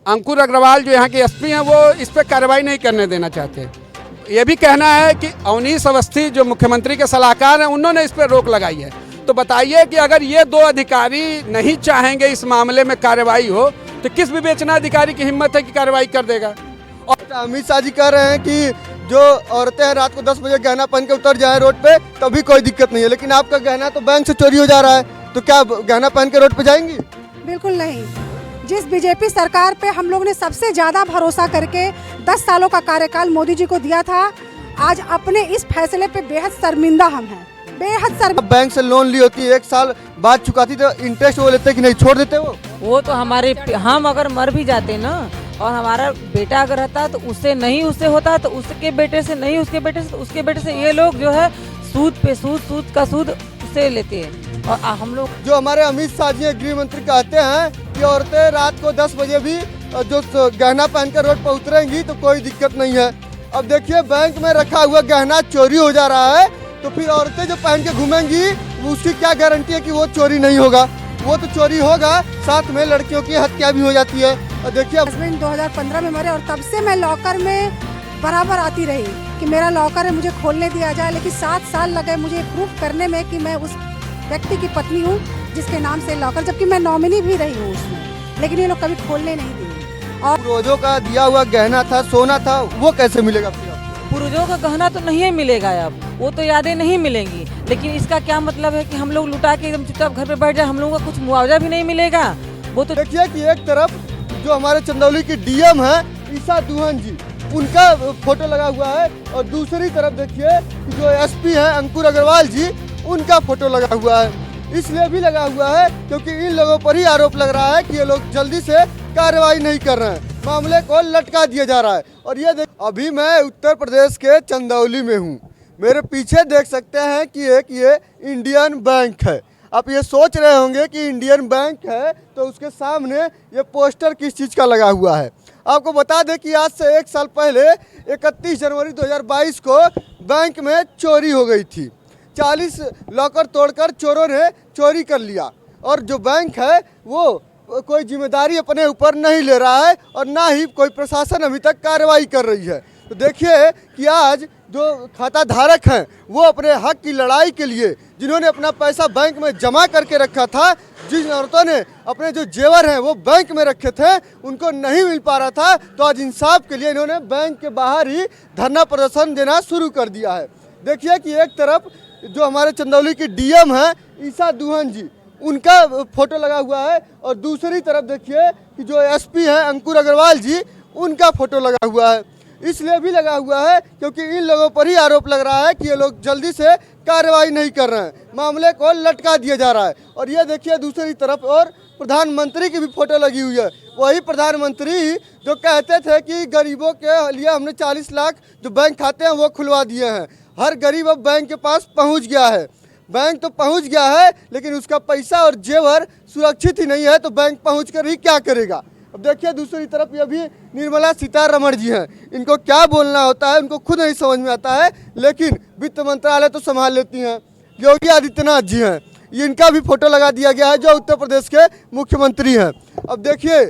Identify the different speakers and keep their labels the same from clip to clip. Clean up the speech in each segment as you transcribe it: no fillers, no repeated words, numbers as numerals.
Speaker 1: अंकुर अग्रवाल जो यहाँ के एसपी हैं वो इस पर कार्रवाई नहीं करने देना चाहते। ये भी कहना है कि अवनीश अवस्थी जो मुख्यमंत्री के सलाहकार हैं उन्होंने इस पर रोक लगाई है। तो बताइए कि अगर ये दो अधिकारी नहीं चाहेंगे इस मामले में कार्रवाई हो तो किस विवेचना अधिकारी की हिम्मत है कि कार्रवाई कर देगा।
Speaker 2: और अमित शाह जी कह रहे हैं कि जो औरतें हैं रात को 10 बजे गहना पहन के उतर जाए रोड पे तभी कोई दिक्कत नहीं है, लेकिन आपका गहना तो बैंक से चोरी हो जा रहा है, तो क्या गहना पहन के रोड पे जाएंगी?
Speaker 3: बिल्कुल नहीं। जिस बीजेपी सरकार पे हम लोग ने सबसे ज़्यादा भरोसा करके 10 सालों का कार्यकाल मोदी जी को दिया था, आज अपने इस फैसले पे बेहद शर्मिंदा हम हैं, बेहद शर्मिंदा।
Speaker 2: बैंक से लोन ली होती है, 1 साल बाद चुकाती तो इंटरेस्ट वो लेते कि नहीं छोड़ देते वो
Speaker 4: तो हमारे हम अगर मर भी जाते ना और हमारा बेटा अगर रहता तो उससे नहीं उससे होता तो उसके बेटे से नहीं उसके बेटे से तो उसके बेटे से, ये लोग जो है सूद पे सूद का सूद उससे लेते हैं। और हम लोग
Speaker 2: जो हमारे अमित शाह जी गृह मंत्री कहते हैं कि औरतें रात को 10 बजे भी जो गहना पहन कर रोड पर उतरेंगी तो कोई दिक्कत नहीं है। अब देखिए बैंक में रखा हुआ गहना चोरी हो जा रहा है, तो फिर औरतें जो पहन के घूमेंगी उसकी क्या गारंटी है कि वो चोरी नहीं होगा? वो तो चोरी होगा, साथ में लड़कियों की हत्या भी हो जाती है। और देखिए
Speaker 3: हस्बैंड 2015 में मरे और तब से मैं लॉकर में बराबर आती रही कि मेरा लॉकर है, मुझे खोलने दिया जाए, लेकिन 7 साल लगे मुझे प्रूफ करने में कि मैं उस व्यक्ति की पत्नी हूँ जिसके नाम से लॉकर, जबकि मैं नॉमिनी भी रही हूँ उसमें, लेकिन ये लोग कभी खोलने नहीं दिए। और
Speaker 2: रोजों का दिया हुआ गहना था, सोना था, वो कैसे मिलेगा?
Speaker 4: पूर्वजों का गहना तो नहीं मिलेगा, अब वो तो यादें नहीं मिलेंगी, लेकिन इसका क्या मतलब है कि हम लोग लुटा के एकदम चुपचाप घर पे बैठ जाए, हम लोगों का कुछ मुआवजा भी नहीं मिलेगा। वो तो
Speaker 2: देखिए कि एक तरफ जो हमारे चंदौली की डीएम है ईसा दुहन जी, उनका फोटो लगा हुआ है, और दूसरी तरफ देखिए जो एसपी है अंकुर अग्रवाल जी, उनका फोटो लगा हुआ है। इसलिए भी लगा हुआ है क्योंकि इन लोगों पर ही आरोप लग रहा है कि ये लोग जल्दी से कार्रवाई नहीं कर रहे हैं, मामले को लटका दिया जा रहा है। और ये देख, अभी मैं उत्तर प्रदेश के चंदौली में हूँ, मेरे पीछे देख सकते हैं कि एक ये इंडियन बैंक है। आप ये सोच रहे होंगे कि इंडियन बैंक है तो उसके सामने ये पोस्टर किस चीज़ का लगा हुआ है। आपको बता दें कि आज से 1 साल पहले 31 जनवरी 2022 को बैंक में चोरी हो गई थी। 40 लॉकर तोड़कर चोरों ने चोरी कर लिया, और जो बैंक है वो कोई जिम्मेदारी अपने ऊपर नहीं ले रहा है और ना ही कोई प्रशासन अभी तक कार्रवाई कर रही है। तो देखिए कि आज जो खाता धारक हैं वो अपने हक की लड़ाई के लिए, जिन्होंने अपना पैसा बैंक में जमा करके रखा था, जिन औरतों ने अपने जो जेवर हैं वो बैंक में रखे थे, उनको नहीं मिल पा रहा था, तो आज इंसाफ के लिए इन्होंने बैंक के बाहर ही धरना प्रदर्शन देना शुरू कर दिया है। देखिए कि एक तरफ जो हमारे चंदौली की डीएम है ईसा दुहन जी, उनका फोटो लगा हुआ है, और दूसरी तरफ देखिए कि जो एसपी हैं अंकुर अग्रवाल जी, उनका फोटो लगा हुआ है। इसलिए भी लगा हुआ है क्योंकि इन लोगों पर ही आरोप लग रहा है कि ये लोग जल्दी से कार्रवाई नहीं कर रहे हैं, मामले को लटका दिया जा रहा है। और ये देखिए दूसरी तरफ और प्रधानमंत्री की भी फोटो लगी हुई है, वही प्रधानमंत्री जो कहते थे कि गरीबों के लिए हमने 40 लाख जो बैंक खाते हैं वो खुलवा दिए हैं। हर गरीब अब बैंक के पास पहुंच गया है। बैंक तो पहुंच गया है, लेकिन उसका पैसा और जेवर सुरक्षित ही नहीं है, तो बैंक पहुंच कर ही क्या करेगा। अब देखिए दूसरी तरफ ये भी निर्मला सीतारमण जी हैं, इनको क्या बोलना होता है उनको खुद नहीं समझ में आता है, लेकिन वित्त मंत्रालय तो संभाल लेती हैं। योगी आदित्यनाथ जी हैं, इनका भी फोटो लगा दिया गया है, जो उत्तर प्रदेश के मुख्यमंत्री हैं। अब देखिए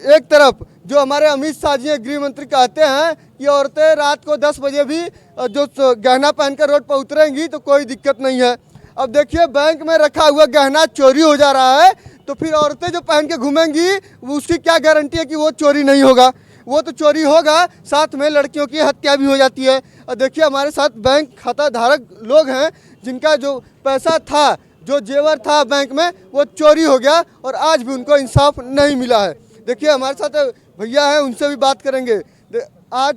Speaker 2: एक तरफ जो हमारे अमित शाह जी गृह मंत्री कहते हैं कि औरतें रात को 10 बजे भी जो गहना पहनकर रोड पर उतरेंगी तो कोई दिक्कत नहीं है। अब देखिए बैंक में रखा हुआ गहना चोरी हो जा रहा है, तो फिर औरतें जो पहन के घूमेंगी उसकी क्या गारंटी है कि वो चोरी नहीं होगा? वो तो चोरी होगा, साथ में लड़कियों की हत्या भी हो जाती है। और देखिए हमारे साथ बैंक खाता धारक लोग हैं जिनका जो पैसा था, जो जेवर था बैंक में, वो चोरी हो गया और आज भी उनको इंसाफ नहीं मिला है। देखिए हमारे साथ भैया हैं, उनसे भी बात करेंगे। आज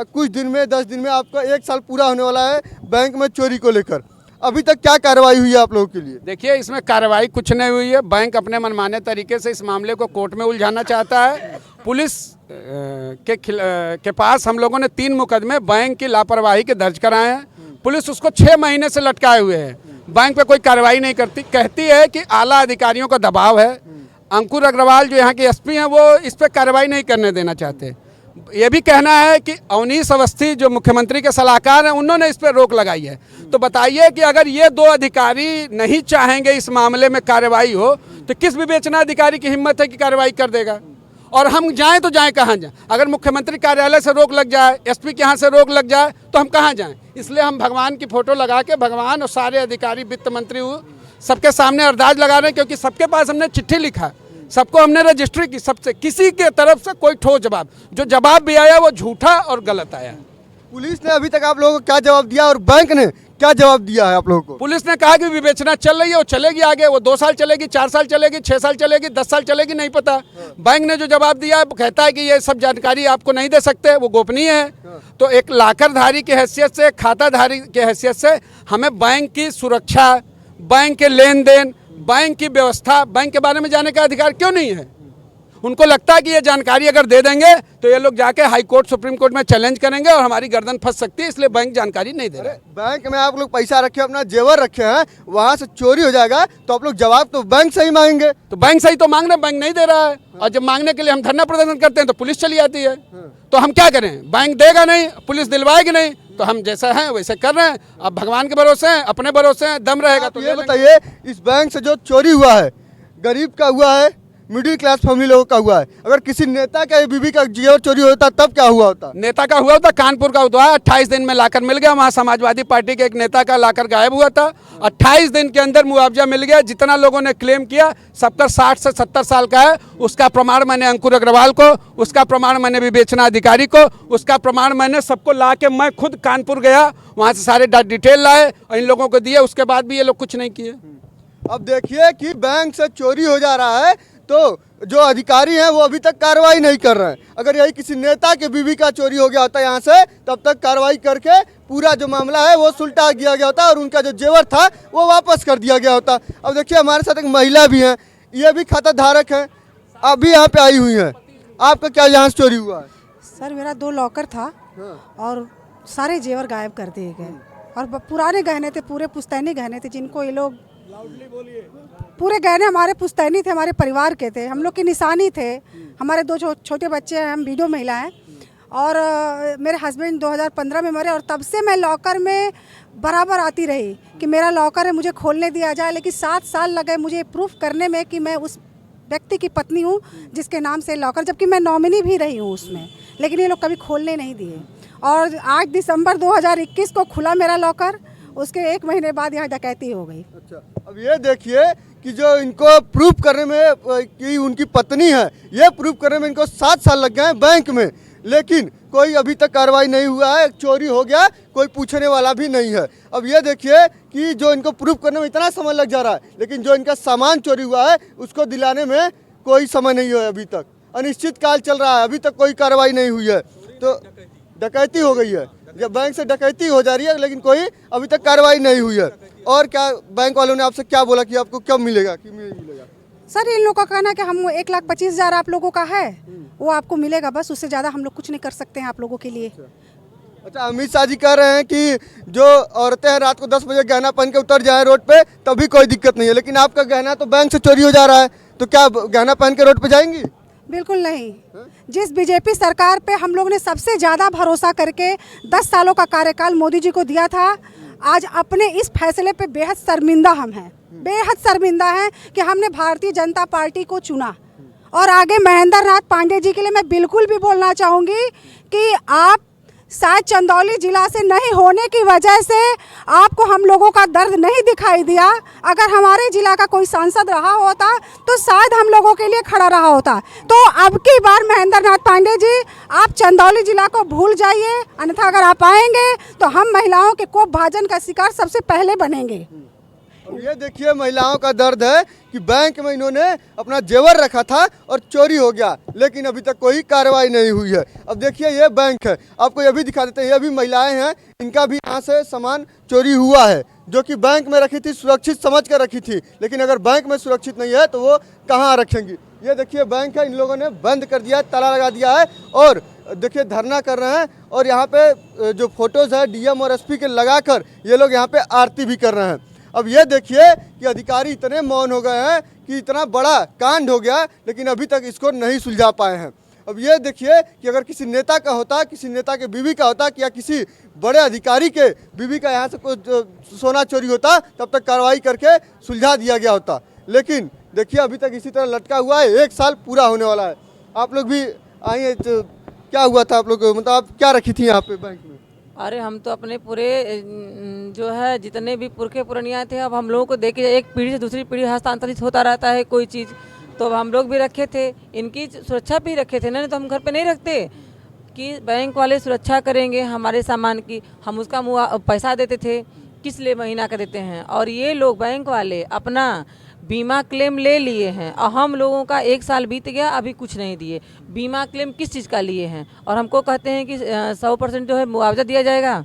Speaker 2: कुछ दिन में 10 दिन में आपका 1 साल पूरा होने वाला है बैंक में चोरी को लेकर, अभी तक क्या कार्रवाई हुई है आप लोगों के लिए?
Speaker 1: देखिए इसमें कार्रवाई कुछ नहीं हुई है। बैंक अपने मनमाने तरीके से इस मामले को कोर्ट में उलझाना चाहता है। पुलिस के पास हम लोगों ने 3 मुकदमे बैंक की लापरवाही के दर्ज कराए हैं। पुलिस उसको 6 महीने से लटकाए हुए है, बैंक पे कोई कार्रवाई नहीं करती, कहती है कि आला अधिकारियों का दबाव है। अंकुर अग्रवाल जो यहाँ के एसपी हैं वो इस पर कार्रवाई नहीं करने देना चाहते। ये भी कहना है कि अवनीश अवस्थी जो मुख्यमंत्री के सलाहकार हैं उन्होंने इस पर रोक लगाई है। तो बताइए कि अगर ये 2 अधिकारी नहीं चाहेंगे इस मामले में कार्रवाई हो तो किस विवेचना अधिकारी की हिम्मत है कि कार्रवाई कर देगा। और हम जाएं तो जाएं कहाँ जाएं? अगर मुख्यमंत्री कार्यालय से रोक लग जाए, एसपी के यहाँ से रोक लग जाए तो हम कहाँ जाएं? इसलिए हम भगवान की फोटो लगा के भगवान और सारे अधिकारी, वित्त मंत्री सबके सामने अरदास लगा रहे हैं, क्योंकि सबके पास हमने चिट्ठी लिखा, सबको हमने रजिस्ट्री की, सबसे किसी के तरफ से कोई ठोस जवाब, जो जवाब भी आया वो झूठा और गलत आया।
Speaker 2: पुलिस ने अभी तक आप लोगों को क्या जवाब दिया और बैंक ने क्या जवाब दिया है आप लोगों को?
Speaker 1: पुलिस ने कहा कि विवेचना चल रही है, वो चलेगी आगे, वो 2 साल चलेगी, 4 साल चलेगी, 6 साल चलेगी, 10 साल चलेगी, नहीं पता। बैंक ने जो जवाब दिया है कहता है कि ये सब जानकारी आपको नहीं दे सकते, वो गोपनीय है। तो एक लाकरधारी की हैसियत से, खाताधारी की हैसियत से हमें बैंक की सुरक्षा, बैंक के लेन देन, बैंक की व्यवस्था, बैंक के बारे में जानने का अधिकार क्यों नहीं है? उनको लगता है कि ये जानकारी अगर दे देंगे तो ये लोग जाके हाई कोर्ट, सुप्रीम कोर्ट में चैलेंज करेंगे और हमारी गर्दन फंस सकती है, इसलिए बैंक जानकारी नहीं दे रहा है।
Speaker 2: बैंक में आप लोग पैसा रखे, अपना जेवर रखे हैं, वहां से चोरी हो जाएगा तो आप लोग जवाब तो बैंक से ही मांगेंगे।
Speaker 1: तो बैंक से ही तो मांग रहे हैं, बैंक नहीं दे रहा है। और जब मांगने के लिए हम धरना प्रदर्शन करते हैं तो पुलिस चली आती है। तो हम क्या करें? बैंक देगा नहीं, पुलिस दिलवाएगी नहीं, तो हम जैसा है वैसे कर रहे हैं। अब भगवान के भरोसे हैं, अपने भरोसे हैं, दम रहेगा तो।
Speaker 2: ये बताइए, इस बैंक से जो चोरी हुआ है, गरीब का हुआ है, मिडिल क्लास फैमिली लोगों का हुआ है, अगर किसी नेता का बीबी का जेवर चोरी होता तब क्या हुआ होता?
Speaker 1: नेता का हुआ होता, कानपुर का हुआ, 28 दिन में लाकर मिल गया। वहाँ समाजवादी पार्टी के एक नेता का लाकर गायब हुआ था, 28 दिन के अंदर मुआवजा मिल गया। जितना लोगों ने क्लेम किया सबका 60 से 70 साल का है। उसका प्रमाण मैंने अंकुर अग्रवाल को, उसका प्रमाण मैंने विवेचना अधिकारी को, उसका प्रमाण मैंने सबको ला के मैं खुद कानपुर गया, वहाँ से सारे डिटेल लाए और इन लोगों को दिए। उसके बाद भी ये लोग कुछ नहीं किए।
Speaker 2: अब देखिए कि बैंक से चोरी हो जा रहा है तो जो अधिकारी हैं वो अभी तक कार्रवाई नहीं कर रहे हैं। अगर यही किसी नेता के बीवी का चोरी हो गया होता यहाँ से, तब तक कार्रवाई करके पूरा जो मामला है वो सुलटा दिया गया होता और उनका जो जेवर था वो वापस कर दिया गया होता। अब देखिए हमारे साथ एक महिला भी हैं, ये भी खाता धारक हैं, आप भी यहाँ पे आई हुई हैं। आपका क्या यहाँ से चोरी हुआ है?
Speaker 3: सर मेरा 2 लॉकर था और सारे जेवर गायब कर दिए गए और पुराने गहने थे, पूरे पुश्तैनी गहने थे, जिनको ये लोग, पूरे गहने हमारे पुश्तैनी थे, हमारे परिवार के थे, हम लोग की निशानी थे। हमारे 2 छोटे बच्चे हैं, हम विडो महिला हैं और मेरे हस्बैंड 2015 में मरे और तब से मैं लॉकर में बराबर आती रही कि मेरा लॉकर है, मुझे खोलने दिया जाए। लेकिन 7 साल लगे मुझे प्रूफ करने में कि मैं उस व्यक्ति की पत्नी हूँ जिसके नाम से लॉकर, जबकि मैं नॉमिनी भी रही हूँ उसमें, लेकिन ये लोग कभी खोलने नहीं दिए। और 8 दिसंबर 2021 को खुला मेरा लॉकर, उसके 1 महीने बाद यहाँ डकैती हो गई।
Speaker 2: अच्छा, अब ये देखिए कि जो इनको प्रूफ करने में कि उनकी पत्नी है, ये प्रूफ करने में इनको 7 साल लग गए हैं बैंक में, लेकिन कोई अभी तक कार्रवाई नहीं हुआ है। चोरी हो गया, कोई पूछने वाला भी नहीं है। अब ये देखिए कि जो इनको प्रूफ करने में इतना समय लग जा रहा है, लेकिन जो इनका सामान चोरी हुआ है उसको दिलाने में कोई समय नहीं हुआ है। अभी तक अनिश्चित काल चल रहा है, अभी तक कोई कार्रवाई नहीं हुई है। तो डकैती हो गई है, जब बैंक से डकैती हो जा रही है, लेकिन कोई अभी तक कार्रवाई नहीं हुई है। और क्या बैंक वालों ने आपसे क्या बोला कि आपको कब मिलेगा, कि मिलेगा?
Speaker 3: सर इन लोगों का कहना है कि हम 1,25,000 आप लोगों का है, वो आपको मिलेगा, बस उससे ज़्यादा हम लोग कुछ नहीं कर सकते हैं आप लोगों के लिए।
Speaker 2: अच्छा, अमित शाह जी कह रहे हैं कि जो औरतें हैं रात को 10 बजे गहना पहन के उतर जाए रोड पे तभी कोई दिक्कत नहीं है, लेकिन आपका गहना तो बैंक से चोरी हो जा रहा है, तो क्या गहना पहन के रोड पे जाएंगी?
Speaker 3: बिल्कुल नहीं। जिस बीजेपी सरकार पे हम लोग ने सबसे ज़्यादा भरोसा करके 10 सालों का कार्यकाल मोदी जी को दिया था, आज अपने इस फैसले पे बेहद शर्मिंदा हम हैं, बेहद शर्मिंदा हैं कि हमने भारतीय जनता पार्टी को चुना। और आगे महेंद्र नाथ पांडे जी के लिए मैं बिल्कुल भी बोलना चाहूँगी कि आप शायद चंदौली जिला से नहीं होने की वजह से आपको हम लोगों का दर्द नहीं दिखाई दिया। अगर हमारे जिला का कोई सांसद रहा होता तो शायद हम लोगों के लिए खड़ा रहा होता। तो अब की बार महेंद्र नाथ पांडे जी, आप चंदौली जिला को भूल जाइए, अन्यथा अगर आप आएंगे तो हम महिलाओं के कोप भाजन का शिकार सबसे पहले बनेंगे।
Speaker 2: अब ये देखिए महिलाओं का दर्द है कि बैंक में इन्होंने अपना जेवर रखा था और चोरी हो गया, लेकिन अभी तक कोई कार्रवाई नहीं हुई है। अब देखिए ये बैंक है, आपको ये भी दिखा देते हैं, ये भी महिलाएं हैं, इनका भी यहाँ से सामान चोरी हुआ है, जो कि बैंक में रखी थी, सुरक्षित समझ कर रखी थी, लेकिन अगर बैंक में सुरक्षित नहीं है तो वो कहाँ रखेंगी। ये देखिए बैंक है, इन लोगों ने बंद कर दिया है, ताला लगा दिया है और देखिए धरना कर रहे हैं। और यहाँ पे जो फोटोज़ है डीएम और एसपी के लगाकर ये लोग यहाँ पे आरती भी कर रहे हैं। अब ये देखिए कि अधिकारी इतने मौन हो गए हैं कि इतना बड़ा कांड हो गया, लेकिन अभी तक इसको नहीं सुलझा पाए हैं। अब ये देखिए कि अगर किसी नेता का होता, किसी नेता के बीवी का होता, या किसी बड़े अधिकारी के बीवी का यहाँ से कुछ सोना चोरी होता, तब तक कार्रवाई करके सुलझा दिया गया होता। लेकिन देखिए अभी तक इसी तरह लटका हुआ है, 1 साल पूरा होने वाला है। आप लोग भी आई हैं तो क्या हुआ था आप लोग को? मतलब आप क्या रखी थी यहाँ पे बैंक में?
Speaker 4: अरे हम तो अपने पूरे जो है जितने भी पुरखे पुरनिया थे, अब हम लोगों को देख के एक पीढ़ी से दूसरी पीढ़ी हस्तांतरित होता रहता है कोई चीज़, तो अब हम लोग भी रखे थे, इनकी सुरक्षा भी रखे थे ना, नहीं तो हम घर पे नहीं रखते कि बैंक वाले सुरक्षा करेंगे हमारे सामान की। हम उसका पैसा देते थे, किस लिए महीना का देते हैं, और ये लोग बैंक वाले अपना बीमा क्लेम ले लिए हैं और हम लोगों का 1 साल बीत गया अभी कुछ नहीं दिए। बीमा क्लेम किस चीज़ का लिए हैं और हमको कहते हैं कि 100% जो है मुआवजा दिया जाएगा।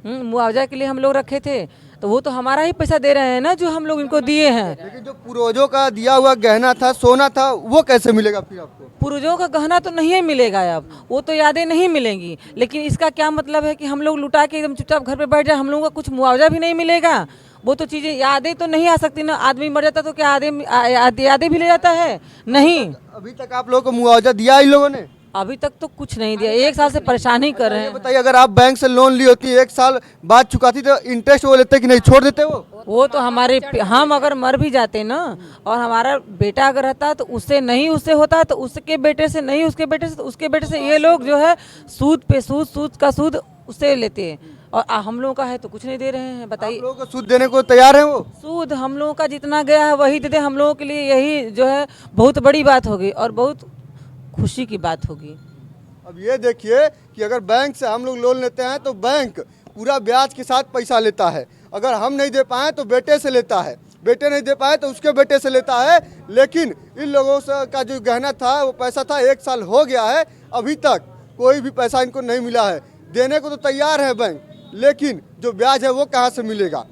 Speaker 4: मुआवजा के लिए हम लोग रखे थे, तो वो तो हमारा ही पैसा दे रहे हैं ना जो हम लोग इनको दिए हैं।
Speaker 2: लेकिन जो पूर्वजों का दिया हुआ गहना था, सोना था, वो कैसे मिलेगा फिर आपको?
Speaker 4: पूर्वजों का गहना तो नहीं मिलेगा, अब वो तो यादें नहीं मिलेंगी, लेकिन इसका क्या मतलब है कि हम लोग लुटा के एकदम चुपचाप घर पे बैठ जाए, हम लोगों का कुछ मुआवजा भी नहीं मिलेगा। वो तो चीज़ें यादें तो नहीं आ सकती ना, आदमी मर जाता तो क्या यादें भी ले जाता है? नहीं,
Speaker 2: अभी तक आप लोगों को मुआवजा दिया इन लोगों ने?
Speaker 4: अभी तक तो कुछ नहीं दिया, 1 साल से परेशानी कर रहे
Speaker 2: ये
Speaker 4: हैं।
Speaker 2: बताइए, अगर आप बैंक से लोन ली होती 1 साल बाद चुकाती तो इंटरेस्ट वो लेते कि नहीं, छोड़ देते वो
Speaker 4: तो हमारे हम अगर मर भी जाते ना और हमारा बेटा अगर रहता तो उससे नहीं उससे होता, तो उसके बेटे से नहीं उसके बेटे से, तो उसके बेटे से ये लोग जो है सूद पे सूद, सूद का सूद उससे लेते हैं, और हम लोगों का है तो कुछ नहीं दे रहे हैं। बताइए,
Speaker 2: आप लोगों को सूद देने को तैयार है वो?
Speaker 4: सूद हम लोगों का जितना गया है वही दे दे, हम लोगों के लिए यही जो है बहुत बड़ी बात होगी और बहुत खुशी की बात होगी।
Speaker 2: अब ये देखिए कि अगर बैंक से हम लोग लोन लेते हैं तो बैंक पूरा ब्याज के साथ पैसा लेता है, अगर हम नहीं दे पाए तो बेटे से लेता है, बेटे नहीं दे पाए तो उसके बेटे से लेता है। लेकिन इन लोगों से का जो गहना था वो पैसा था 1 साल हो गया है, अभी तक कोई भी पैसा इनको नहीं मिला है। देने को तो तैयार है बैंक, लेकिन जो ब्याज है वो कहाँ से मिलेगा?